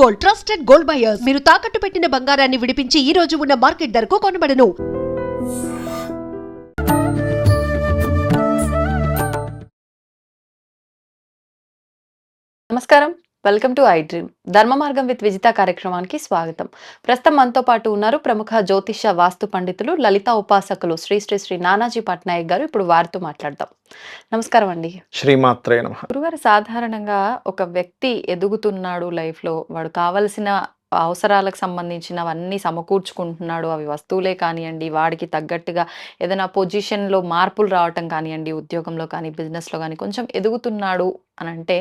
Gold, trusted gold buyers. మీరు తాకట్టు పెట్టిన బంగారాన్ని విడిపించి ఈ రోజు ఉన్న మార్కెట్ ధరకు కొనబడను. నమస్కారం, వెల్కమ్ టు ఐ డ్రీమ్. ధర్మ మార్గం విత్ విజిత కార్యక్రమానికి స్వాగతం. ప్రస్తుతం మనతో పాటు ఉన్నారు ప్రముఖ జ్యోతిష వాస్తు పండితులు, లలిత ఉపాసకులు శ్రీ శ్రీ శ్రీ నానాజీ పట్నాయక్ గారు. ఇప్పుడు వారితో మాట్లాడదాం. నమస్కారం అండి. శ్రీమాత్రే నమః. గురుగారు, సాధారణంగా ఒక వ్యక్తి ఎదుగుతున్నాడు లైఫ్లో, వాడు కావలసిన అవసరాలకు సంబంధించినవన్నీ సమకూర్చుకుంటున్నాడు. అవి వస్తువులే కానివ్వండి, వాడికి తగ్గట్టుగా ఏదైనా పొజిషన్లో మార్పులు రావటం కానివ్వండి, ఉద్యోగంలో కానీ బిజినెస్లో కానీ కొంచెం ఎదుగుతున్నాడు అని అంటే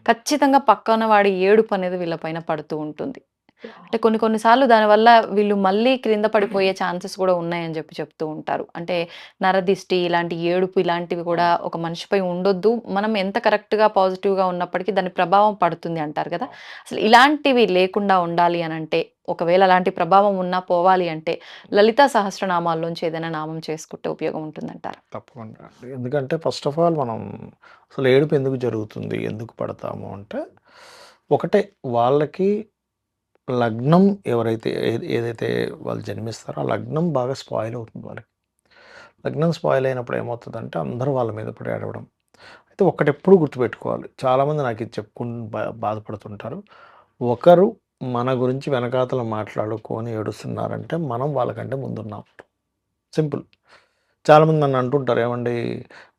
ఖచ్చితంగా పక్కన వాడి ఏడుపు అనేది వీళ్ళపైన పడుతూ ఉంటుంది. అంటే కొన్ని సార్లు దానివల్ల వీళ్ళు మళ్ళీ క్రింద పడిపోయే ఛాన్సెస్ కూడా ఉన్నాయని చెప్తూ ఉంటారు. అంటే నరదిష్టి, ఇలాంటి ఏడుపు, ఇలాంటివి కూడా ఒక మనిషిపై ఉండొద్దు. మనం ఎంత కరెక్ట్గా పాజిటివ్గా ఉన్నప్పటికీ దాని ప్రభావం పడుతుంది అంటారు కదా. అసలు ఇలాంటివి లేకుండా ఉండాలి అని అంటే, ఒకవేళ అలాంటి ప్రభావం ఉన్నా పోవాలి అంటే లలితా సహస్రనామాల్లోంచి ఏదైనా నామం చేసుకుంటే ఉపయోగం ఉంటుందంటారు? తప్పకుండా అండి. ఎందుకంటే ఫస్ట్ ఆఫ్ ఆల్ మనం అసలు ఏడుపు ఎందుకు జరుగుతుంది, ఎందుకు పడతాము అంటే, ఒకటే వాళ్ళకి లగ్నం ఎవరైతే ఏదైతే వాళ్ళు జన్మిస్తారో ఆ లగ్నం బాగా స్పాయిల్ అవుతుంది వాళ్ళకి. లగ్నం స్పాయిల్ అయినప్పుడు ఏమవుతుందంటే అందరూ వాళ్ళ మీద పడి ఏడవడం. అయితే ఒకటెప్పుడు గుర్తుపెట్టుకోవాలి, చాలామంది నాకు ఇది చెప్పుకుని బాధపడుతుంటారు. ఒకరు మన గురించి వెనకాతల మాట్లాడుకొని ఏడుస్తున్నారంటే మనం వాళ్ళకంటే ముందున్నాం. సింపుల్. చాలామంది నన్ను అంటుంటారు, ఏమండి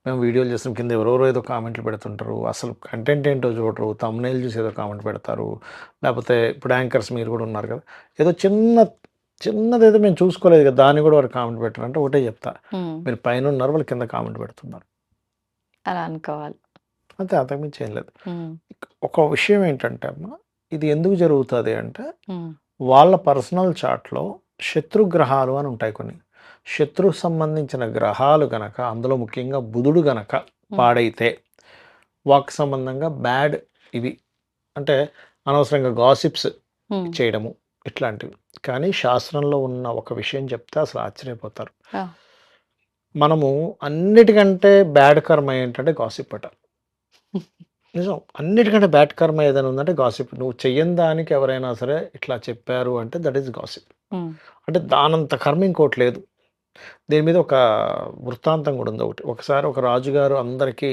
మేము వీడియోలు చేస్తాం, కింద ఎవరెవరో ఏదో కామెంట్లు పెడుతుంటారు, అసలు కంటెంట్ ఏంటో చూడరు, తమ్నైల్ చూసి ఏదో కామెంట్ పెడతారు, లేకపోతే ఇప్పుడు యాంకర్స్ మీరు కూడా ఉన్నారు కదా, ఏదో చిన్నదేదో మేము చూసుకోలేదు కదా దాన్ని కూడా వారు కామెంట్ పెట్టారు. అంటే ఒకటే చెప్తా, మీరు పైన ఉన్నారు, వాళ్ళు కింద కామెంట్ పెడుతున్నారు, అలా అనుకోవాలి అంతే, అంతకుమించి ఏం లేదు. ఒక విషయం ఏంటంటే అమ్మ, ఇది ఎందుకు జరుగుతుంది అంటే వాళ్ళ పర్సనల్ చార్ట్లో శత్రుగ్రహాలు అని ఉంటాయి కొన్ని. శత్రు సంబంధించిన గ్రహాలు గనక, అందులో ముఖ్యంగా బుధుడు గనక పాడైతే వాక్ సంబంధంగా బ్యాడ్ ఇవి అంటే అనవసరంగా గాసిప్స్ చేయడము ఇట్లాంటివి. కానీ శాస్త్రంలో ఉన్న ఒక విషయం చెప్తే అసలు ఆశ్చర్యపోతారు. మనము అన్నిటికంటే బ్యాడ్ కర్మ ఏంటంటే గాసిప్ అట. నిజం, అన్నిటికంటే బ్యాడ్ కర్మ ఏదైనా ఉందంటే గాసిప్. నువ్వు చెయ్యని దానికి ఎవరైనా సరే ఇట్లా చెప్పారు అంటే దట్ ఈస్ గాసిప్. అంటే దానంత కర్మ ఇంకోటి లేదు. దీని మీద ఒక వృత్తాంతం కూడా ఉంది ఒకటి. ఒకసారి ఒక రాజుగారు అందరికీ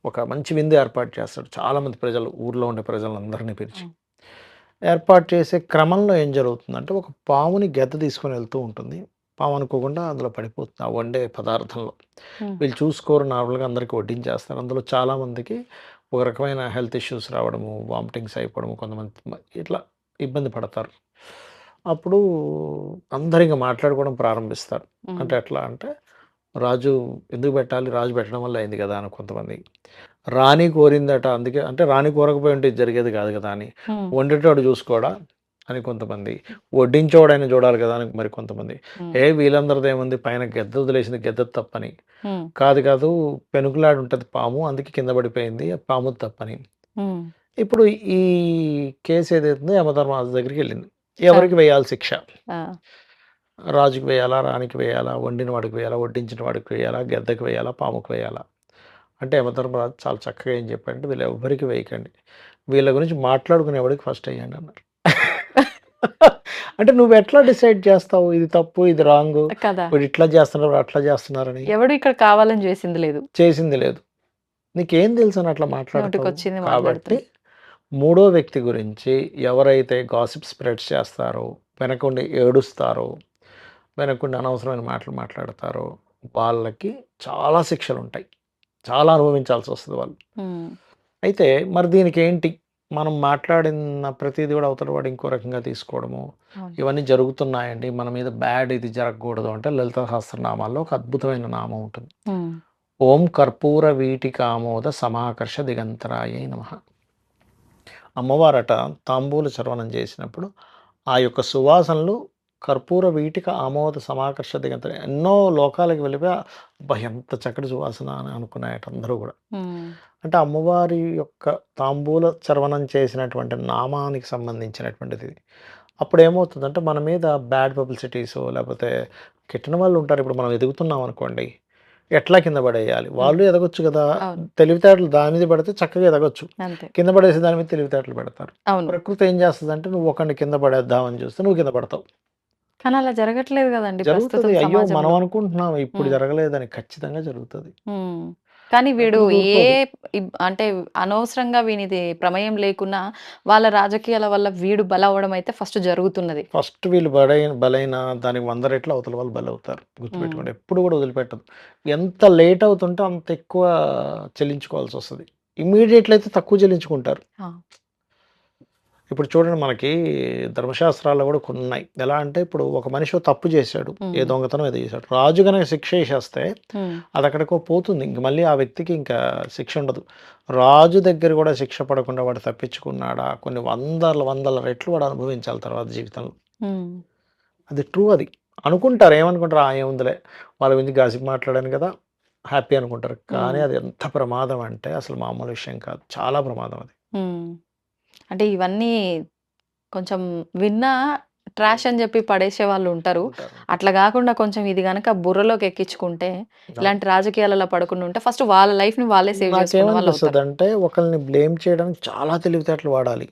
ఒక మంచి విందు ఏర్పాటు చేస్తాడు. చాలామంది ప్రజలు, ఊర్లో ఉండే ప్రజలందరినీ పిలిచి ఏర్పాటు చేసే క్రమంలో ఏం జరుగుతుందంటే, ఒక పాముని గెద్ద తీసుకొని వెళ్తూ ఉంటుంది. పాము అనుకోకుండా అందులో పడిపోతుంది ఆ వండే పదార్థంలో. వీళ్ళు చూసుకోరు, నార్మల్గా అందరికీ వడ్డించేస్తారు. అందులో చాలామందికి ఒక రకమైన హెల్త్ ఇష్యూస్ రావడము, వామిటింగ్స్ అయిపోవడము, కొంతమంది ఇట్లా ఇబ్బంది పడతారు. అప్పుడు అందరు ఇంకా మాట్లాడుకోవడం ప్రారంభిస్తారు. అంటే ఎట్లా అంటే, రాజు ఎందుకు పెట్టాలి, రాజు పెట్టడం వల్ల అయింది కదా అని కొంతమంది, రాణి కోరిందట అందుకే, అంటే రాణి కోరకపోయి ఉంటే ఇది జరిగేది కాదు కదా అని, వండేటోడు చూసుకోడా అని కొంతమంది, వడ్డించోడైనా చూడాలి కదా అని మరి కొంతమంది, వీళ్ళందరిది ఏముంది, పైన గెద్ద వదిలేసింది, గెద్ద తప్పని. కాదు పెనుకులాడు ఉంటుంది పాము, అందుకే కింద పడిపోయింది, పాము తప్పని. ఇప్పుడు ఈ కేసు ఏదైతుందో యమధర్మరాజు దగ్గరికి వెళ్ళింది. ఎవరికి వేయాలి శిక్ష? రాజుకి వేయాలా, రాణికి వేయాలా, వండిన వాడికి వేయాలా, వడ్డించిన వాడికి వేయాలా, గెద్దకి వేయాలా, పాముకి వేయాలా? అంటే యమధర్మరాజు చాలా చక్కగా ఏం చెప్పారంటే, వీళ్ళు ఎవ్వరికి వేయకండి, వీళ్ళ గురించి మాట్లాడుకునేవాడికి ఫస్ట్ వేయండి అన్నారు. అంటే నువ్వు ఎట్లా డిసైడ్ చేస్తావు ఇది తప్పు ఇది రాంగ్, వీడు ఇట్లా చేస్తున్నారు అట్లా చేస్తున్నారని? ఎవడు ఇక్కడ కావాలని చేసింది లేదు, నీకేం తెలుసు అని అట్లా మాట్లాడుతావు. కాబట్టి మూడో వ్యక్తి గురించి ఎవరైతే గాసిప్ స్ప్రెడ్స్ చేస్తారో, వెనకుండి ఏడుస్తారో, వెనకుండి అనవసరమైన మాటలు మాట్లాడతారో, వాళ్ళకి చాలా శిక్షలు ఉంటాయి, చాలా అనుభవించాల్సి వస్తుంది వాళ్ళు. అయితే మరి దీనికి ఏంటి, మనం మాట్లాడిన ప్రతిదీ కూడా అవతల వాడు ఇంకో రకంగా తీసుకోవడము, ఇవన్నీ జరుగుతున్నాయండి, మన మీద బ్యాడ్ ఇది జరగకూడదు అంటే లలిత సహస్రనామాల్లో ఒక అద్భుతమైన నామం ఉంటుంది. ఓం కర్పూర వీటికామోద సమాకర్ష దిగంతరాయ నమః. అమ్మవారట తాంబూల చర్వణం చేసినప్పుడు ఆ యొక్క సువాసనలు కర్పూర వీటిక ఆమోద సమాకర్ష దిగంతర, ఎన్నో లోకాలకు వెళ్ళిపోయి ఎంత చక్కటి సువాసన అని అనుకున్నాయట అందరూ కూడా. అంటే అమ్మవారి యొక్క తాంబూల చర్వణం చేసినటువంటి నామానికి సంబంధించినటువంటిది. అప్పుడు ఏమవుతుందంటే మన మీద బ్యాడ్ పబ్లిసిటీస్, లేకపోతే కిట్టిన వాళ్ళు ఉంటారు. ఇప్పుడు మనం ఎదుగుతున్నాం అనుకోండి, ఎట్లా కింద పడేయాలి. హ్మ్. వాళ్ళు ఎదగొచ్చు కదా! అవును. తెలివితేటలు దాని మీద పడితే చక్కగా ఎదగొచ్చు. అంతే. కింద పడేసి దాని మీద తెలివితేటలు పెడతారు. అవును. ప్రకృతి ఏం చేస్తదంటే నువ్వు ఒకడిని కింద పడేద్దామని చూస్తే నువ్వు కింద పడతావు. కానీ అలా జరగట్లేదు గదండీ జరుగుతది. ప్రస్తుతం అయ్యో! మనం సమాజంలో. అనుకుంటున్నాం ఇప్పుడు హ్మ్. జరగలేదని. ఖచ్చితంగా జరుగుతది. హ్మ్. కానీ వీడు ప్రకృతి ఏ ఊరుకోదు. అంటే అనవసరంగా వీనిది ప్రమేయం లేకున్నా వాళ్ళ రాజకీయాల వల్ల వీడు బలవ్వడం అయితే ఫస్ట్ జరుగుతున్నది. ఫస్ట్ వీళ్ళు బలైన దానికి 100 రెట్లు అవతల వాళ్ళు బలవుతారు. హ్మ్. గుర్తుపెట్టుకోండి. ఎప్పుడు కూడా వదిలిపెట్టదు. ఎంత లేట్ అవుతుంటే అంత ఎక్కువ చెల్లించుకోవాల్సొస్తది. ఇమ్మీడియేట్‌లో అయితే తక్కువ చెల్లించుకుంటారు. ఆ! ఇప్పుడు చూడండి మనకి ధర్మశాస్త్రాల్లో కూడా కొన్నున్నాయి. ఎలా అంటే ఇప్పుడు ఒక మనిషి ఓ తప్పు చేశాడు. ఏ హ్మ్. దొంగతనం ఏదో చేశాడు. రాజు గనక శిక్ష ఏసేస్తే హ్మ్. అదక్కడికో పోతుంది. ఇంక మళ్ళీ ఆ వ్యక్తికి ఇంకా శిక్ష ఉండదు. రాజు దగ్గర కూడా శిక్ష పడకుండా వాడు తప్పించుకున్నాడా, కొన్ని వందల వందల రెట్లు వాడు అనుభవించాలి తర్వాత జీవితంలో. హ్మ్. అది ట్రూ అది. అనుకుంటారు. ఏమనుకుంటారు, ఆ! ఏముందిలే వాళ్ళ గురించి గాసిప్ మాట్లాడాను కదా! హ్యాపీ అనుకుంటారు. కానీ హ్మ్. అది ఎంత ప్రమాదం అంటే అసలు మామూలు విషయం కాదు. చాలా ప్రమాదం అది. హ్మ్. అంటే ఇవన్నీ కొంచెం విన్నా ట్రాష్ అని జెప్పి పడేసేవాళ్ళుంటారు. ఉంటారు. అట్లా గాకుండా కొంచెం ఇది గనక బుర్రలోకి ఎక్కించుకుంటే, అవును. ఇలాంటి రాజకీయాలలో పడకుండా ఉంటే ఫస్ట్ వాళ్ళ లైఫ్‌ని వాళ్ళే సేవ్ చేసుకున్న వాళ్ళవుతారు. నాకేమనిపిస్తదంటే ఒకళ్ళని బ్లేమ్ చేయడానికి చాలా తెలివితేటలు వాడాలి.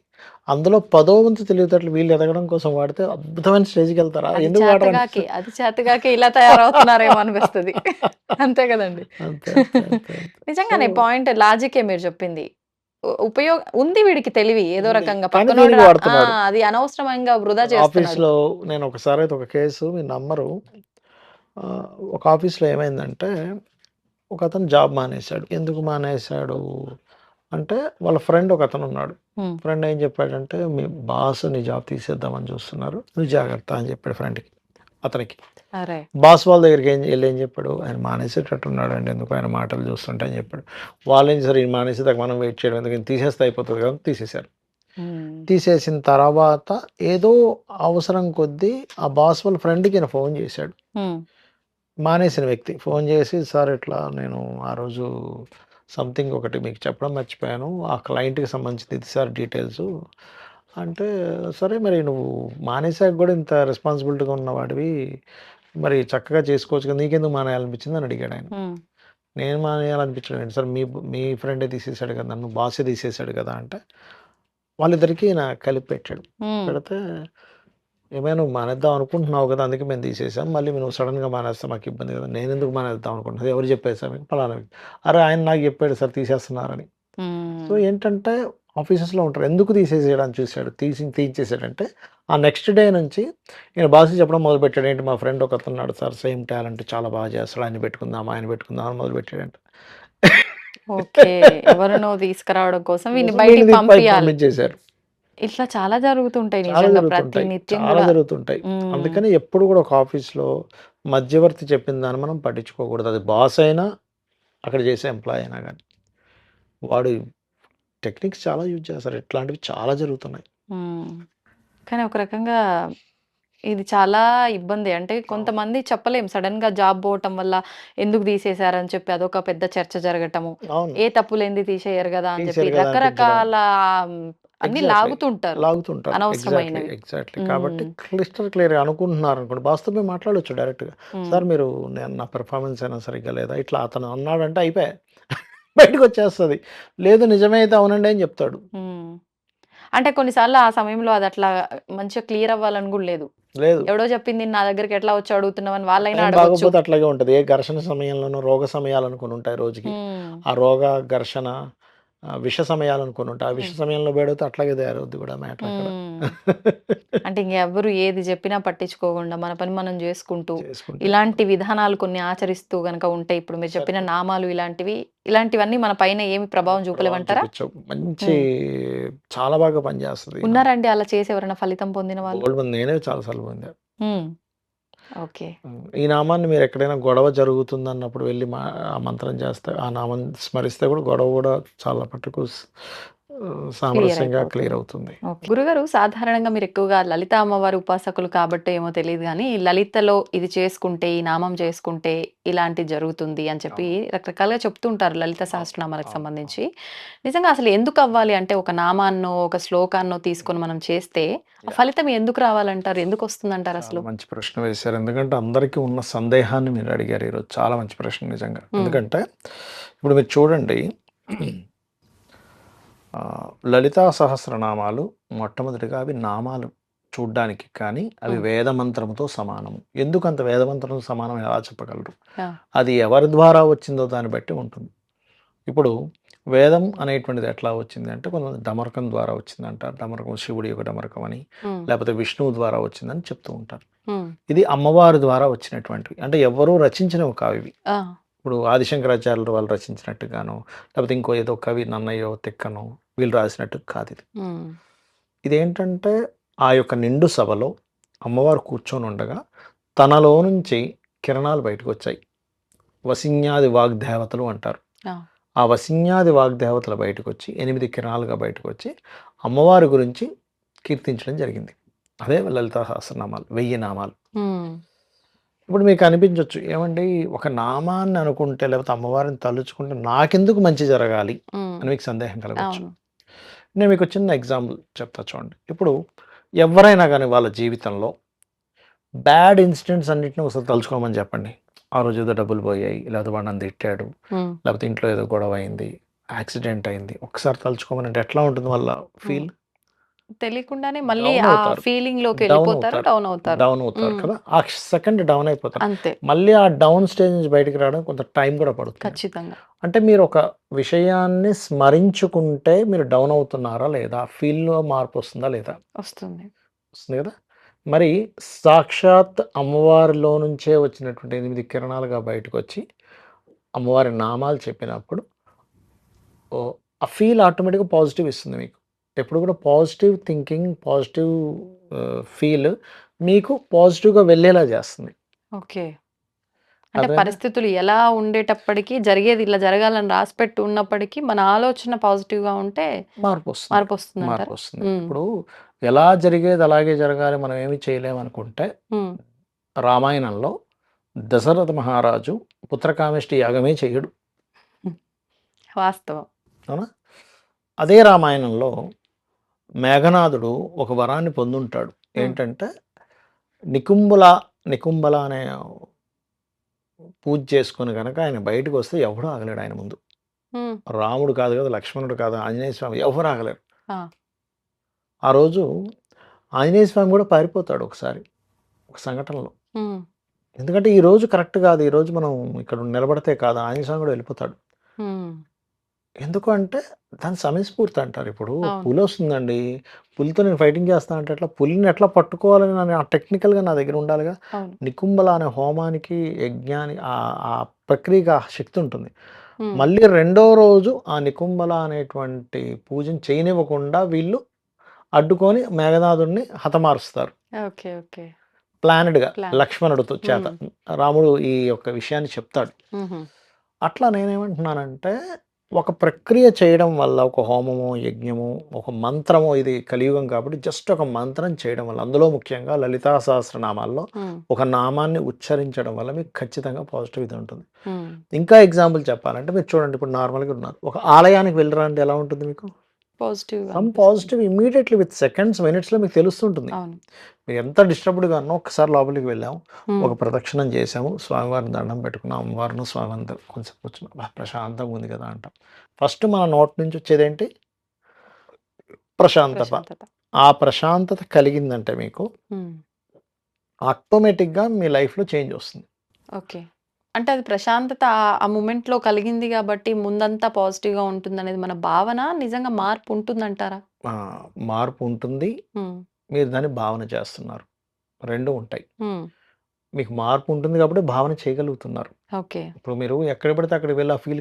అందులో పదో వంతు తెలివితేటలు వీళ్ళు ఎదగడం కోసం వాడితే అద్భుతమైన స్టేజ్‌కెళ్తారు. అది ఎందుకు చేతగాకే, వాడరనిపిస్తది. అది చేతగాకే ఇలా తయారవుతున్నారేమో అనిపిస్తది. అంతే గదండీ! అంతే. అంతే. అంతే. అంతే. సో, నిజంగానే పాయింట్ లాజికే మీరు చెప్పింది. ఉంది వీడికి తెలివి ఏదో ఉంది. రకంగా కానీ పక్కనోడు దేనికి ఆ! వాడుతున్నాడు? అది అనవసరంగా వృధా చేస్తున్నాడు. ఆఫీస్‌లో నేను ఒకసారైతే ఒక కేసు మీరు నమ్మరు. ఒక ఆఫీస్‌లో ఏమైందంటే ఒకతను జాబ్ మానేశాడు. ఎందుకు మానేశాడు అంటే వాళ్ళ ఫ్రెండ్ ఒకతనున్నాడు. హ్మ్. ఫ్రెండ్ ఏం చెప్పాడంటే, "మీ బాస్ నీ జాబ్ తీసేద్దామని చూస్తున్నారు. నువ్వు జాగ్రత్త" అని చెప్పాడు ఫ్రెండ్‌కి అతనికి. అరే! బాస్ వాళ్ళ దగ్గరికి ఎళ్లి ఏం చెప్పాడు, "ఆయన మానేసేటట్టున్నాడండి. ఎందుకు ఆయన మాటలు చూస్తుంటే" అని చెప్పాడు. వాళ్ళేం చేశారు, ఈయన మానేసేదాకా మనం వెయిట్ చేయడం ఎందుకు, ఈయన తీసేస్తే అయిపోతది కదా! అని తీసేశారు. హ్మ్. తీసేసిన తర్వాత ఏదో అవసరం కొద్దీ ఆ బాస్ వాళ్ళ ఫ్రెండ్‌కి ఈయన ఫోన్ చేశాడు. హ్మ్. మానేసిన వ్యక్తి ఫోన్ చేసి, "సార్ ఇట్లా నేను ఆ రోజు సంథింగ్ ఒకటి మీకు చెప్పడం మర్చిపోయాను. ఆ క్లయింట్‌కి సంబంధించింది ఇది సార్ డీటెయిల్సు." అంటే, "సరే మరి నువ్వు మానేసాక కూడా ఇంత రెస్పాన్సిబిలిటీగా ఉన్నవాడివి, మరి చక్కగా చేసుకోవచ్చు కదా! నీకెందుకు మానేయాలనిపించింది?" అని అడిగాడాయన. హ్మ్. "నేను మానేయాలనిపించడం ఏంటి సార్? మీ ఫ్రెండే తీసేసాడు కదా! నన్ను బాసే తీసేసాడు కదా!" అంటే వాళ్ళిద్దరికీ ఈయన కలిపి పెట్టాడు. హ్మ్. పెడితే "ఏమైనా నువ్వు మానేద్దాం అనుకుంటున్నావు కదా! అందుకే మేము తీసేసాం. మళ్ళీ నువ్వు సడెన్‌గా మానేస్తే మాకు ఇబ్బంది కదా! నేనెందుకు మానేద్దాం అనుకుంటున్నాను. ఎవరు చెప్పారు సార్ మీకు?" పలానా వ్యక్తి. "అరే! ఆయన నాకు చెప్పాడు సార్ తీసేస్తున్నారని." సో, హ్మ్. ఏంటంటే ఆఫీసెస్‌లో ఉంటారు. ఎందుకు తీసేసేయడానికి చూసాడు? తీయించేసాడంటే ఆ నెక్స్ట్ డే నుంచి ఈయన బాస్‌కి చెప్పడం మొదలుపెట్టాడు. "ఏంటి మా ఫ్రెండ్ ఒకతనున్నాడు సార్ సేమ్ టాలెంట్ చాలా బాగా చేస్తాడు. ఆయన పెట్టుకుందాం" అని మొదలుపెట్టాడంట. ఓకే. ఎవరినో తీసుకురావడం కోసం వీడిని కోసం బయటికి వీడిని పంపియాలి. పంపించేసారు. ఇట్లా చాలా జరుగుతుంటాయి చాలా నిజంగా ప్రతి జరుగుతుంటాయి. నిత్యం చాలా గూడా. జరుగుతుంటాయి. హ్మ్. అందుకని ఎప్పుడు కూడా ఒక ఆఫీస్‌లో మధ్యవర్తి చెప్పిన దాన్ని మనం పట్టించుకోకూడదు. అది బాస్ అయినా, అక్కడ చేసే ఎంప్లాయీ అయినా గాని. వాడు టెక్నిక్స్ చాలా యూజ్ చేస్తారు. ఇట్లాంటివి చాలా జరుగుతున్నాయి. హ్మ్. కానీ ఒక రకంగా ఇది చాలా ఇబ్బందే. అంటే అవును. కొంతమంది చెప్పలేం సడెన్‌గా జాబ్ పోవటం వల్ల ఎందుకు తీసేశారని చెప్పి అదొక పెద్ద చర్చ జరగటము. అవును. ఏ తప్పు లేనిది తీసేయరు గదా! అని చెప్పి తీశారు కదా అనిపించడం. రకరకాల హ్మ్, అన్నీ ఎగ్జాక్ట్‌లీ. లాగుతుంటారు. లాగుతుంటారు. ఎగ్జాక్ట్‌లీ. అనవసరమైనవి. ఎగ్జాక్ట్‌లీ. కాబట్టి హ్మ్. క్లియర్‌గా అనుకుంటున్నారనుకోండి. బాస్‌తో పోయి మాట్లాడొచ్చు డైరెక్ట్‌గా. హ్మ్. సార్ మీరు నా పెర్ఫార్మన్స్ అయినా సరిగ్గా లేదా? ఇట్లా అతను అన్నాడంటే అయిపాయే. బయటకొచ్చేస్తది. లేదు నిజమే అయితే అవునండి అని చెప్తాడు. హ్మ్. అంటే కొన్ని సార్లు ఆ సమయంలో అదట్లా మంచిగా క్లియర్ అవ్వాలని గూడా లేదు. లేదు. ఎవడో చెప్పింది నా దగ్గరికి ఎట్లా వచ్చి అడుగుతున్నావని వాళ్ళైనా టైం అడగొచ్చు. బాగోకపోతే అట్లాగే ఉంటది. ఏ ఘర్షణ సమయంలోనో, రోగ సమయాలని కొన్నుంటాయి రోజుకి. హ్మ్. ఆ రోగ, ఘర్షణ, విష సమయాలని కొన్నుంటాయి. ఆ విష హ్మ్. సమయంలో బెడితే అట్లాగే తయారవుద్ది కూడా మ్యాటర్ అక్కడ. హ్మ్. అంటే ఇంగెవ్వరు ఏది జెప్పినా పట్టించుకోకుండా మన పని మనం జేసుకుంటూ, చేసుకుంటే ఇలాంటి విధానాలు కొన్ని ఆచరిస్తూ గనక ఉంటే ఇప్పుడు మీరు చెప్పిన సరిపోతుంది. నామాలు ఇలాంటివన్నీ మన పైన ఏమి ప్రభావం ప్రభావం చూపలేవంటారా? చూపించవు. మంచి హ్మ్. చాలా బాగా పనిచేస్తది ఈ నమ్మకం. ఉన్నారండి అలా చేసి ఎవరైనా ఫలితం పొందిన వాళ్ళు? బోలెడు మంది నేనే చాలా సార్లు పొందా. హ్మ్. ఓకే. ఈ నామాన్ని మీరెక్కడైనా గొడవ జరుగుతుందన్నప్పుడు వెళ్లి ఆ మంత్రం చేస్తే, ఆ నామం స్మరిస్తే కూడా గొడవ కూడా చాలా మటుకు సామరస్యంగా అయిపోతుంది. క్లియర్ అవుతుంది. ఓకే. గురుగారు సాధారణంగా మీరు ఎక్కువగా లలిత అమ్మవారి ఉపాసకులు కాబట్టో ఏమో తెలీదు గానీ, లలితలో ఇది చేసుకుంటే, ఈ నామం చేసుకుంటే ఇలాంటిది జరుగుతుంది అని చెప్పి అవును. రకరకాలుగా చెప్తూ ఉంటారు లలిత అవును. సహస్రనామాలకు అవును. అవును. సంబంధించి. నిజంగా అసలు ఎందుకవ్వాలి? అంటే ఒక నామాన్నో, ఒక శ్లోకాన్నో తీసుకొని మనం చేస్తే ఆ యాహ్! ఫలితం ఎందుకు రావాలంటారు? ఎందుకొస్తుందంటారు చాలా అసలు? మంచి ప్రశ్న వేశారు. ఎందుకంటే అందరికీ ఉన్న సందేహాన్ని మీరు అడిగారు ఈరోజు. చాలా మంచి ప్రశ్న నిజంగా. హ్మ్. ఎందుకంటే ఇప్పుడు మీరు చూడండి లలితా సహస్రనామాలు మొట్టమొదటిగా అవి నామాలు చూడ్డానికి కానీ అవి హ్మ్. వేద మంత్రముతో సమానము. ఎందుకంత వేద మంత్రంతో సమానం ఎలా చెప్పగలరు? ఆ! అది ఎవరి ద్వారా వచ్చిందో దాన్ని బట్టి ఉంటుంది. ఇప్పుడు వేదం అనేటువంటిది ఎట్లా వచ్చింది అంటే కొంతమంది డమరకం ద్వారా వచ్చిందంటారు. డమరకం శివుడి యొక్క డమరకం అని, హ్మ్. లేకపోతే విష్ణువు ద్వారా వచ్చిందని చెప్తూ ఉంటారు. హ్మ్. ఇది అమ్మవారి ద్వారా వచ్చినటువంటివి. అంటే ఎవ్వరూ రచించినవి కావు ఇవి. ఆ! ఇప్పుడు ఆదిశంకరాచార్యులు వాళ్ళు రచించినట్టుగానో, లేకపోతే ఇంకో ఏదో కవి నన్నయ్యో, తిక్కనో వీళ్ళు రాసినట్టు కాదిది. హ్మ్. ఇదేంటంటే ఆ యొక్క నిండు సభలో అమ్మవారు కూర్చొనుండగా తనలో నుంచి కిరణాలు బయటకొచ్చాయి. వసిన్యాది వాగ్దేవతలు అంటారు. ఆ! ఆ వసిన్యాది వాగ్దేవతలు బయటకొచ్చి 8 కిరణాలుగా బయటకొచ్చి అమ్మవారి గురించి కీర్తించడం జరిగింది. అదే లలితా సహస్రనామాలు. 1000 నామాలు. హ్మ్. ఇప్పుడు మీకు అనిపించొచ్చు. ఏవండీ ఒక నామాన్ని అనుకుంటే లేకపోతే అమ్మవారిని తలుచుకుంటే నాకెందుకు మంచి జరగాలి హ్మ్. అని మీకు సందేహం కలగొచ్చు. అవును. నేను మీకు చిన్న ఎగ్జాంపుల్ చెప్తా చూడండి. ఇప్పుడు ఎవ్వరైనా గానీ వాళ్ళ జీవితంలో బ్యాడ్ ఇన్సిడెంట్స్ అన్నిటిని ఒకసారి తలుచుకోమని చెప్పండి. ఆ రోజు ఏదో డబ్బులు పోయాయి, లేకపోతే వాడు నన్ను తిట్టాడు, హ్మ్. లేకపోతే ఇంట్లో ఏదో గొడవ అయింది, యాక్సిడెంట్ అయింది. ఒక్కసారి తలుచుకోమనంటే ఎట్లా ఉంటుంది వాళ్ళ హ్మ్. ఫీల్? తెలియకుండానే మళ్ళీ డౌన్ ఆ అవుతారు. డౌన్ ఫీలింగ్‌లోకెళ్ళిపోతారు. అవుతారు. డౌన్ అవుతారు. డౌన్ అవుతారు హ్మ్. కదా! ఆ సెకండ్ డౌన్ అయిపోతారు. అంతే. మళ్ళీ ఆ డౌన్ స్టేజ్ నుంచి బయటికి రావడం కొంత టైం కూడా పడుతుంది. ఖచ్చితంగా. అంటే మీరు ఒక విషయాన్ని స్మరించుకుంటే మీరు డౌన్ అవుతున్నారా లేదా? ఫీల్‌లో మార్పు వస్తుందా లేదా? వస్తుంది. వస్తుంది కదా! మరి సాక్షాత్ అమ్మవారిలో నుంచే వచ్చినటువంటి 8 కిరణాలుగా బయటకొచ్చి అమ్మవారి నామాలు చెప్పినప్పుడు ఓహ్! ఆ ఫీల్ ఆటోమేటిక్‌గా పాజిటివ్ ఇస్తుంది మీకు. ఎప్పుడు కూడా పాజిటివ్ థింకింగ్, పాజిటివ్ ఫీల్ మీకు పాజిటివ్‌గా వెళ్ళేలా చేస్తుంది. ఓకే. అంటే అర్థమైందా? పరిస్థితులు ఎలా ఉండేటప్పటికి జరిగేది ఇలా జరగాలని రాసిపెట్టి ఉన్నప్పటికీ మన ఆలోచన పాజిటివ్‌గా ఉంటే మార్పొస్తుంది. మార్పొస్తుందంటారా? మార్పొస్తుంది. హ్మ్. ఇప్పుడు ఎలా జరిగేది అలాగే జరగాలి మనం ఏమి చేయలేమనుకుంటే హ్మ్. రామాయణంలో దశరథ మహారాజు పుత్రకామేష్టి యాగమే చెయ్యడు. హ్మ్. వాస్తవం. అవునా? అదే రామాయణంలో మేఘనాథుడు ఒక వరాన్ని పొందుంటాడు. హ్మ్. ఏంటంటే నికుంభల నికుంభల అనే పూజ చేసుకొని గనక ఆయన బయటకొస్తే ఎవడు ఆగలేడు ఆయన ముందు. హ్మ్. రాముడు కాదు కదా! లక్ష్మణుడు కాదు, ఆంజనేయ స్వామి ఎవ్వరు ఆగలేరు. ఆ! ఆ రోజు ఆంజనేయ స్వామి కూడా పారిపోతాడు ఒకసారి ఒక సంఘటనలో. హ్మ్. ఎందుకంటే ఈ రోజు కరెక్ట్ కాదు. ఈరోజు మనం ఇక్కడ నిలబడితే కాదు. ఆంజనేయ స్వామి కూడా వెళ్ళిపోతాడు. హ్మ్. ఎందుకు అంటే దాని సమయస్ఫూర్తి అంటారు. ఇప్పుడు అవును. పులొస్తుందండి. పులితో నేను ఫైటింగ్ చేస్తా అంటే ఎట్లా? పులిని ఎట్లా పట్టుకోవాలని ఆ టెక్నికల్‌గా నా దగ్గర ఉండాలిగా. అవును. నికుంభల అనే హోమానికి, ఆ ప్రక్రియకి ఆ శక్తి ఉంటుంది. హ్మ్. మళ్ళీ రెండో రోజు ఆ నికుంభల అనేటువంటి పూజను చేయనివ్వకుండా వీళ్ళు అడ్డుకొని మేఘనాథుడిని హతమారుస్తారు. ఓకే. ఓకే. ప్లానెడ్‌గా ప్లాన్. లక్ష్మణుడితో చేత. హ్మ్. రాముడు ఈ యొక్క విషయాన్ని చెప్తాడు. హుహు. అట్లా నేనేమంటున్నానంటే, ఒక ప్రక్రియ చేయడం వల్ల ఒక హోమమో, యజ్ఞమో, ఒక మంత్రమో ఇది కలియుగం కాబట్టి జస్ట్ ఒక మంత్రం చేయడం వల్ల అందులో ముఖ్యంగా లలితా సహస్రనామాల్లో హ్మ్. ఒక నామాన్ని ఉచ్చరించడం వల్ల మీకు ఖచ్చితంగా పాజిటివ్ ఇది ఉంటుంది. హ్మ్. ఇంకా ఎగ్జాంపుల్ చెప్పాలంటే మీరు చూడండి ఇప్పుడు నార్మల్‌గా ఉన్నారు. ఒక ఆలయానికి వెళ్ళిరండి ఎలా ఉంటుంది మీకు? పాజిటివ్‌గా సమ్ అనిపిస్తుంది. పాజిటివ్ ఇమ్మీడియేట్‌లీ విత్ సెకండ్స్, మినిట్స్‌లో మీకు తెలుస్తుంటుంది. అవును. మీరు ఎంత డిస్టర్బ్డ్‌గా ఉన్నా ఒక్కసారి లోపలికి వెళ్ళాము. హ్మ్. ఒక ప్రదక్షిణం చేసాము. స్వామివారిని దండం పెట్టుకున్నాం. అమ్మవారిని, స్వామివారిని కొంచెం కూర్చున్నాం. ప్రశాంతంగా ఉంది కదా! అంటాం. ఫస్ట్ మన నోటి నుంచి వచ్చేదేంటి? ప్రశాంతత. ప్రశాంతత. ఆ ప్రశాంతత కలిగిందంటే మీకు హ్మ్. ఆటోమేటిక్‌గా మీ లైఫ్‌లో చేంజ్ వస్తుంది. ఓకే. అంటే అది ప్రశాంతత ఆ మొమెంట్‌లో కలిగింది గాబట్టి ముందంతా పాజిటివ్‌గా ఉంటుందనేది మన భావన. నిజంగా మార్పు ఉంటుందంటారా? మార్పు ఉంటుంది. హ్మ్. మీరు దాన్ని భావన చేస్తున్నారు. 2 ఉంటాయి. హ్మ్. మీకు మార్పు ఉంటుంది కాబట్టి భావన చేయగలుగుతున్నారు. ఓకే. ఇప్పుడు మీరు ఎక్కడికి పడితే అక్కడికి వెళ్ళి ఆ ఫీల్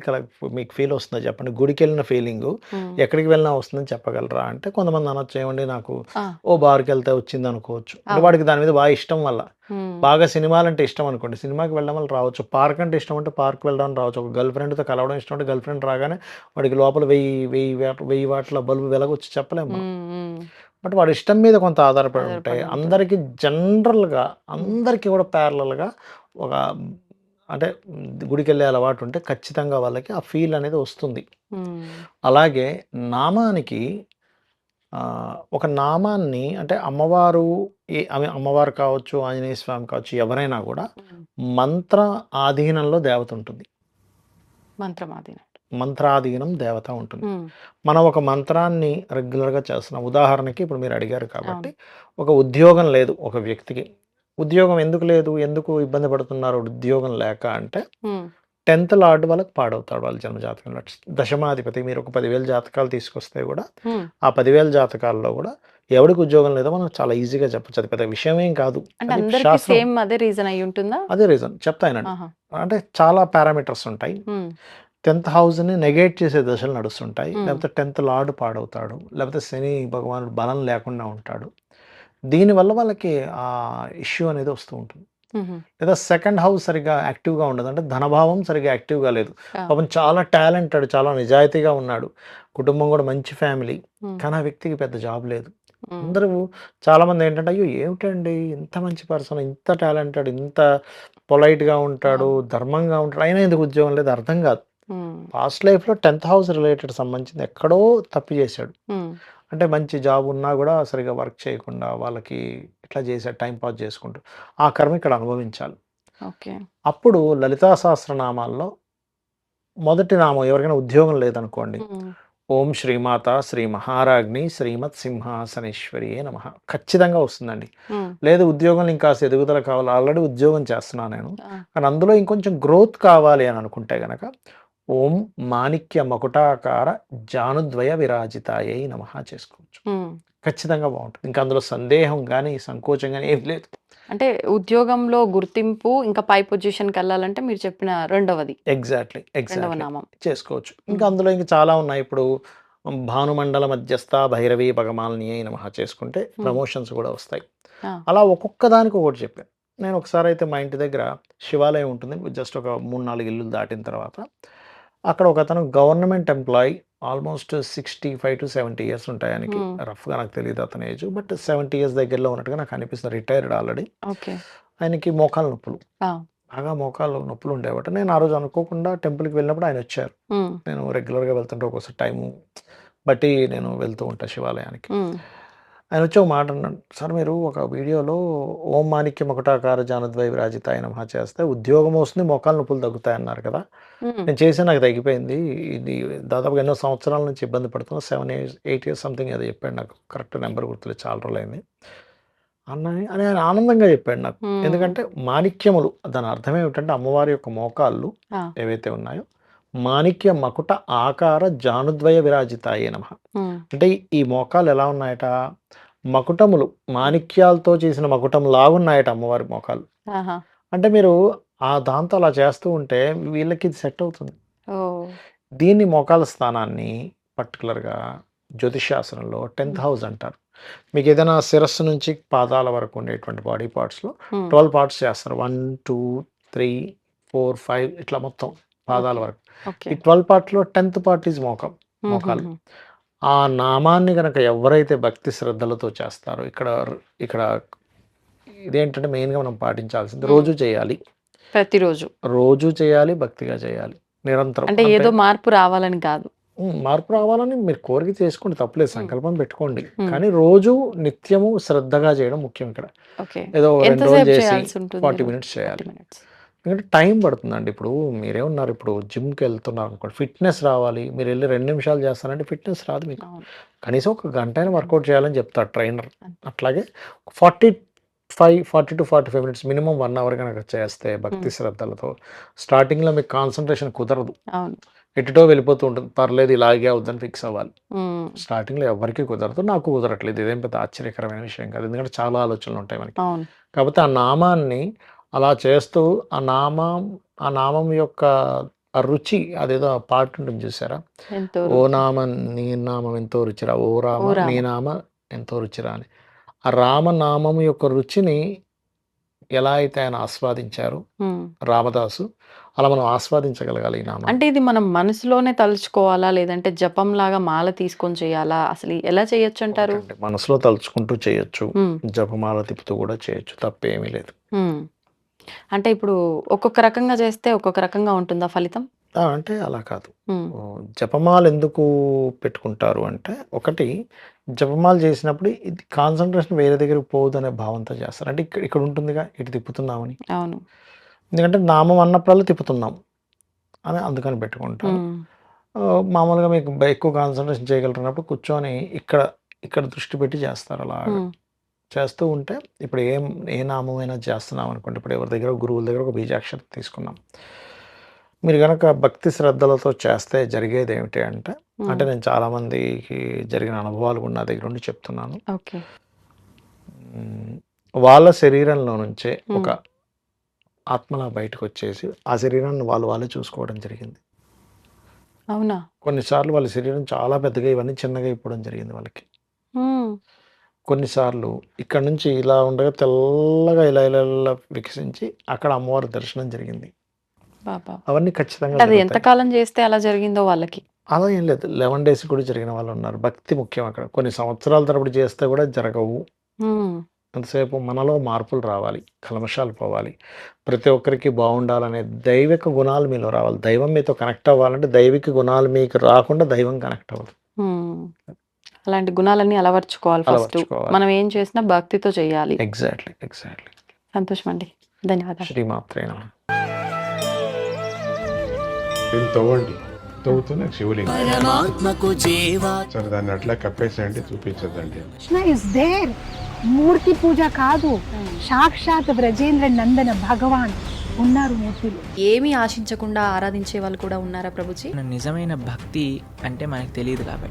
మీకు ఫీల్ వస్తుందా చెప్పండి? గుడికెళ్ళిన ఫీలింగు హ్మ్. ఎక్కడికి వెళ్ళినా వస్తుందని చెప్పగలరా? అంటే కొంతమంది అనొచ్చు ఏవండీ నాకు ఆ! ఓ బార్‌కెళ్తే వచ్చిందనుకోవచ్చు. అంటే అవును. వాడికి దాని మీద బాగా ఇష్టం వల్ల. హ్మ్. బాగా సినిమాలంటే ఇష్టం అనుకోండి. సినిమాకి వెళ్ళడం వల్ల రావచ్చు. పార్క్ అంటే ఇష్టం అంటే పార్క్ వెళ్ళడం రావచ్చు. ఒక గర్ల్ ఫ్రెండ్‌తో కలవడం ఇష్టం అంటే గర్ల్ ఫ్రెండ్ రాగానే వాడికి లోపల 1000 వాట్ల బల్బు వెలగొచ్చు చెప్పలేం మనం. హ్మ్. హ్మ్. బట్ వాడి ఇష్టం మీద కొంత ఆధారపడి ఉంటాయి. ఆధారపడి ఉంటుంది. అందరికి జనరల్‌గా హ్మ్. అందరికీ కూడా ప్యారలల్‌గా ఒక అంటే గుడికెళ్ళే అలవాటు ఉంటే ఖచ్చితంగా వాళ్ళకి ఆ ఫీల్ అనేది వస్తుంది. హ్మ్. అలాగే నామానికి ఒక నామాన్ని అంటే అమ్మవారు అమ్మవారు కావచ్చు, ఆంజనేయ స్వామి కావచ్చు ఎవరైనా కూడా హ్మ్. మంత్ర ఆధీనంలో దేవత ఉంటుంది. మంత్రమాదిన. మంత్రాధీనం దేవత ఉంటుంది. హ్మ్. మనం ఒక మంత్రాన్ని రెగ్యులర్‌గా చేస్తున్నాం. ఉదాహరణకి ఇప్పుడు మీరు అడిగారు కాబట్టి, అవును. ఒక ఉద్యోగం లేదు ఒక వ్యక్తికి. ఉద్యోగం ఎందుకు లేదు? ఎందుకు ఇబ్బంది పడుతున్నారు ఉద్యోగం లేక అంటే, హ్మ్. 10థ్ లార్డ్ వాళ్ళకి పాడవుతాడు వాళ్ళ జన్మ జాతకంలో. దశమాధిపతి మీరు ఒక 10,000 జాతకాలు తీసుకొస్తే కూడా, హ్మ్. ఆ 10,000 జాతకాల్లో కూడా ఎవడికి ఉద్యోగం లేదో మనం చాలా ఈజీగా చెప్పొచ్చు. అది పెద్ద విషయమేం కాదు. అంటే అది అందరికి శాస్త్రం సేమ్ అదే రీజన్ అయ్యుంటుందా? అదే రీజన్ చెప్తా ఇనండి. ఆహా! అంటే చాలా పారామీటర్స్ ఉంటాయి. హ్మ్. 10థ్ హౌస్‌ని నెగేట్ చేసే దశలు నడుస్తుంటాయి. హ్మ్. లేకపోతే 10థ్ లార్డ్ పాడవుతాడు. లేకపోతే శని భగవానుడు బలం లేకుండా ఉంటాడు. దీనివల్ల వాళ్ళకి ఆ ఇష్యూ అనేది వస్తూ ఉంటుంది. హుహు. లేదా సెకండ్ హౌస్ సరిగ్గా యాక్టివ్‌గా ఉండదు. అంటే ధనభావం సరిగ్గా యాక్టివ్‌గా లేదు. ఆ! పాపం చాలా టాలెంటెడ్, చాలా నిజాయితీగా ఉన్నాడు. కుటుంబం కూడా మంచి ఫ్యామిలీ. హ్మ్. కానీ ఆ వ్యక్తికి పెద్ద జాబ్ లేదు. హ్మ్. అందరూ చాలామంది ఏంటంటే, అయ్యో! ఏమిటండి ఇంత మంచి పర్సన్, ఇంత టాలెంటెడ్, ఇంత పొలైట్‌గా ఉంటాడు, అవును. ధర్మంగా ఉంటాడు. అయినా ఎందుకు ఉద్యోగం లేదు అర్థం కాదు. హ్మ్. పాస్ట్ లైఫ్‌లో 10థ్ హౌస్ రిలేటెడ్ సంబంధించింది ఎక్కడో తప్పు చేశాడు. హ్మ్. అంటే మంచి జాబ్ ఉన్నా గూడా సరిగ్గా వర్క్ చేయకుండా వాళ్ళకి ఇట్లా చేశాడు టైమ్ పాస్ చేసుకుంటూ. ఆ కర్మ ఇక్కడ అనుభవించాలి. ఓకే. అప్పుడు లలితా సహస్రనామాల్లో మొదటి నామం ఎవరికైనా ఉద్యోగం లేదనుకోండి. హ్మ్. ఓం శ్రీమాత శ్రీ మహారాజ్ఞి శ్రీమత్ సింహాసనేశ్వరియే నమః ఖచ్చితంగా వస్తుందండి. హ్మ్. లేదు ఉద్యోగంలో ఇంకాస్త ఎదుగుదల కావాలి. ఆల్రెడీ ఉద్యోగం చేస్తున్నాను నేను. ఆ! కానీ అందులో ఇంకొంచెం గ్రోత్ కావాలి అని అనుకుంటే గనక ఓం మాణిక్య మకుటాకార జానుద్వయ విరాజితాయై నమః చేసుకోవచ్చు. హ్మ్. ఖచ్చితంగా బావుంటుంది. ఇంకా అందులో సందేహం గాని, సంకోచం గాని ఏమి లేదు. అంటే ఉద్యోగంలో గుర్తింపు ఇంకా పై పొజిషన్‌కెళ్ళాలంటే మీరు చెప్పిన రెండవది. ఎగ్జాక్ట్‌లీ. రెండవ ఎగ్జాక్ట్‌లీ. నామం. చేసుకోవచ్చు. ఇంకా హ్మ్. అందులో ఇంక చాలా ఉన్నాయి. ఇప్పుడు భానుమండల మధ్యస్థ భైరవీ భగమాలిన్యై నమః చేసుకుంటే హ్మ్. ప్రమోషన్స్ గూడా వస్తాయి. ఆ! అలా ఒక్కొక్క దానికి ఒక్కోటి చెప్పాను. నేను ఒకసారైతే మా ఇంటి దగ్గర శివాలయం ఉంటుంది. జస్ట్ ఒక 3, 4 ఇల్లులు దాటిన తర్వాత. అక్కడ ఒకతను గవర్నమెంట్ ఎంప్లాయీ ఆల్మోస్ట్ 65-70 ఇయర్స్ ఉంటాయి ఆయనకి. హ్మ్. రఫ్‌గా నాకు తెలీదు అతని ఏజ్. బట్ 70 ఇయర్స్ దగ్గరలో ఉన్నట్టుగా నాకు అనిపిస్తుంది. Retired already. ఓకే. ఆయనకి మోకాళ్ళ నొప్పులు. ఆ! బాగా మోకాళ్ళు నొప్పులు ఉండేవట. నేను ఆ రోజు అనుకోకుండా టెంపుల్‌కి వెళ్ళినప్పుడు ఆయనొచ్చారు. హ్మ్. నేను రెగ్యులర్‌గా వెళ్తుంటే ఒక్కోసారి టైము బట్టి నేను వెళ్తూ ఉంటా శివాలయానికి. హ్మ్. ఆయనొచ్చి ఒక మాట అన్నాడు. సార్ మీరు ఒక వీడియోలో ఓం మాణిక్య మకుటాకార జానుద్వయ విరాజితాయ నమః చేస్తే ఉద్యోగం వస్తుంది, మోకాళ్ళ నొప్పులు తగ్గుతాయన్నారు కదా! హ్మ్. నేను చేశాను నాకు తగ్గిపోయింది. ఇది దాదాపుగా ఎన్నో సంవత్సరాల నుంచి ఇబ్బంది పడుతున్నా. 7 ఇయర్స్, 8 ఇయర్స్ సంథింగ్ ఏదో చెప్పాడు నాకు. కరెక్ట్ నంబర్ గుర్తులేదు చాలా రోజులైంది. అని ఆయన ఆనందంగా చెప్పాడు నాకు. హ్మ్. ఎందుకంటే మాణిక్యములు దాని అర్థం ఏమిటంటే అమ్మవారి యొక్క మోకాళ్ళు ఆ! ఏవైతే ఉన్నాయో మాణిక్య మకుట ఆకార జానుద్వయ విరాజితాయే నమః. హ్మ్. అంటే ఈ మోకాళ్ళు ఎలా ఉన్నాయట? మకుటములు మాణిక్యాలతో చేసిన మకుటం లాగున్నాయట అమ్మవారి మోకాళ్ళు. ఆహా! అంటే మీరు దాంతో అలా చేస్తూ ఉంటే వీళ్ళకి ఇది సెట్ అవుతుంది. ఓహ్! దీన్ని మోకాళ్ళ స్థానాన్ని పర్టిక్యులర్‌గా జ్యోతిష్ శాస్త్రంలో 10థ్ హ్మ్. హౌస్ అంటారు. మీకేదైనా శిరస్సు నుంచి పాదాల వరకు ఉండేటువంటి బాడీ పార్ట్స్‌లో హ్మ్. 12 పార్ట్స్ చేస్తారు. 1, 2, 3, 4, 5 ఇట్లా మొత్తం పాదాల ఓకే. వరకు. ఓకే. ఈ 12 పార్ట్‌లో 10థ్ పార్ట్ ఈజ్ మోకాలు. హుహుహు. ఆ నామాన్ని గనక ఎవరైతే భక్తి శ్రద్ధలతో చేస్తారో ఇక్కడ ఇదేంటంటే మెయిన్‌గా మనం పాటించాల్సింది హ్మ్. రోజు చేయాలి. ప్రతిరోజు. రోజు చేయాలి, భక్తిగా చేయాలి. నిరంతరం. అంటే అంటే ఏదో మార్పు రావాలని కాదు. మార్పు రావాలని మీరు కోరిక చేసుకోండి తప్పులేదు. హ్మ్. సంకల్పం పెట్టుకోండి. హ్మ్. కానీ రోజు నిత్యము శ్రద్ధగా చేయడం ముఖ్యం ఇక్కడ. ఓకే. ఏదో 2 రోజులు ఎంతసేపు చేసి చేయాల్సుంటుంది 40 రోజు? మినిట్స్ 40 చేయాలి. మినిట్స్. ఎందుకంటే టైం పడుతుందండి. ఇప్పుడు మీరేమన్నారు ఇప్పుడు జిమ్‌కెళ్తున్నారనుకోండి ఫిట్‌నెస్ రావాలి. మీరెళ్లి 2 నిమిషాలు చేస్తానంటే ఫిట్‌నెస్ రాదు మీకు. అవును. కనీసం ఒక గంటైనా వర్కౌట్ చేయాలని చెప్తాడు ట్రైనర్. అంతే. అట్లాగే 40-45 మినిట్స్ మినిమమ్ 1 అవర్ గనక చేస్తే భక్తి హ్మ్. శ్రద్ధలతో స్టార్టింగ్‌లో మీకు కాన్సంట్రేషన్ కుదరదు. అవును. ఎటెటో వెళ్ళిపోతూ ఉంటుంది. పర్లేదు ఇలాగే అవుద్దని ఫిక్స్ అవ్వాలి. హ్మ్. స్టార్టింగ్‌లో ఎవ్వరికీ కుదరదు. నాకు కుదరట్లేదు. ఇదేం పెద్ద ఆశ్చర్యకరమైన విషయం కాదు. ఎందుకంటే చాలా ఆలోచనలుంటాయి మనకి. అవును. కాపోతే ఆ నామాన్ని అలా చేస్తూ ఆ నామం యొక్క ఆ రుచి అదేదో ఆ పాట ఉంటుంది చూసారా? ఎంతో ఓ రుచి. నామ నీ నామం ఎంతో రుచిరా, ఓ రామ ఓ రామ. నీ నామ ఎంతో రుచిరా అని. ఆ రామనామం యొక్క రుచిని ఎలా అయితే ఆయన ఆస్వాదించారు ఉమ్. రామదాసు, అలా మనం ఆస్వాదించగలగాలి ఈ నామాన్ని. అంటే ఇది మనం మనసులోనే తలుచుకోవాలా లేదంటే జపం లాగా మాల తీసుకొని చేయాలా, అసలు ఎలా చేయొచ్చు అంటారు? అంటే మనసులో తలుచుకుంటూ చేయొచ్చు, ఉమ్. జపమాల తిప్పుతూ కూడా చేయొచ్చు, తప్పేమీ లేదు. ఉమ్. అంటే ఇప్పుడు ఒక్కొక్క రకంగా చేస్తే ఒక్కొక్క రకంగా ఉంటుందా ఫలితం? అంటే అలా కాదు. ఉమ్. జపమాల ఎందుకు పెట్టుకుంటారు అంటే, ఒకటి జపమాల చేసినప్పుడు ఇది కాన్సన్ట్రేషన్ వేరే దగ్గరికి పోదు అనే భావంతో చేస్తారు. అంటే ఇక్కడ ఇక్కడ ఉంటుందిగా, ఇటు తిప్పుతున్నామని. అవును. ఎందుకంటే నామం అన్నప్పుడల్లా తిప్పుతున్నాం అని అందుకని పెట్టుకుంటారు. ఉమ్. మామూలుగా మీకు ఎక్కువ కాన్సన్ట్రేషన్ చేయగలిగినప్పుడు కూర్చొని ఇక్కడ ఇక్కడ దృష్టి పెట్టి చేస్తారు. అలా ఉమ్. చేస్తూ ఉంటే ఇప్పుడు ఏ నామమైనా చేస్తున్నాం అనుకోండి, ఇప్పుడు ఎవరి దగ్గర గురువుల దగ్గర ఒక బీజాక్షరం తీసుకున్నాం, మీరు కనుక భక్తి శ్రద్ధలతో చేస్తే జరిగేది ఏమిటి అంటే, అంటే నేను చాలామందికి జరిగిన అనుభవాలు కూడా నా దగ్గర నుండి చెప్తున్నాను. ఓకే. వాళ్ళ శరీరంలో నుంచే ఒక ఆత్మలా బయటకు వచ్చేసి ఆ శరీరాన్ని వాళ్ళే చూసుకోవడం జరిగింది. అవునా? కొన్నిసార్లు వాళ్ళ శరీరం చాలా పెద్దగా, ఇవన్నీ చిన్నగా అయిపోవడం జరిగింది వాళ్ళకి. ఉమ్. కొన్నిసార్లు ఇక్కడ నుంచి ఇలా ఉండగా తెల్లగా ఇలా ఇలా ఇలా వికసించి అక్కడ అమ్మవారి దర్శనం జరిగింది. బాబా. అవన్నీ ఖచ్చితంగా అది జరుగుతాయి. ఎంతకాలం చేస్తే అలా జరిగిందో వాళ్ళకి? అలా ఏం లేదు, 11 days కూడా జరిగిన వాళ్ళు ఉన్నారు. భక్తి ముఖ్యం అక్కడ. కొన్ని సంవత్సరాల తరబడి చేస్తే కూడా జరగవు. ఉమ్. అంతసేపు మనలో మార్పులు రావాలి, కల్మషాలు పోవాలి, ప్రతి ఒక్కరికి బాగుండాలనే దైవిక గుణాలు మీలో రావాలి. దైవం మీతో కనెక్ట్ అవ్వాలంటే దైవిక గుణాలు మీకు రాకుండా దైవం కనెక్ట్ అవ్వదు. ఉమ్. అలాంటి గుణాలన్నీ అలవర్చుకోవాలి ఫస్ట్. అలవర్చుకోవాలి. మనం ఏం చేసినా భక్తితో చేయాలి. ఎగ్జాక్ట్లీ. సంతోషం అండి, ధన్యవాదాలు. శ్రీమాత్రే నమః. దీన్ని తవ్వండి, తవ్వుతూనే శివలింగం. పరమాత్మకు జీవా సరే దాన్ని అట్లా కప్పేసేయండి, చూపించదండి. Krishna is there. మూర్తి పూజ కాదు, సాక్షాత్ బ్రజేంద్ర నందన భగవాన్ ఉన్నారు మూర్తిలో. ఏమీ ఆశించకుండా ఆరాధించే వాళ్ళు కూడా ఉన్నారా ప్రభుజీ? నిజమైన భక్తి అంటే మనకు తెలియదు కాబట్టి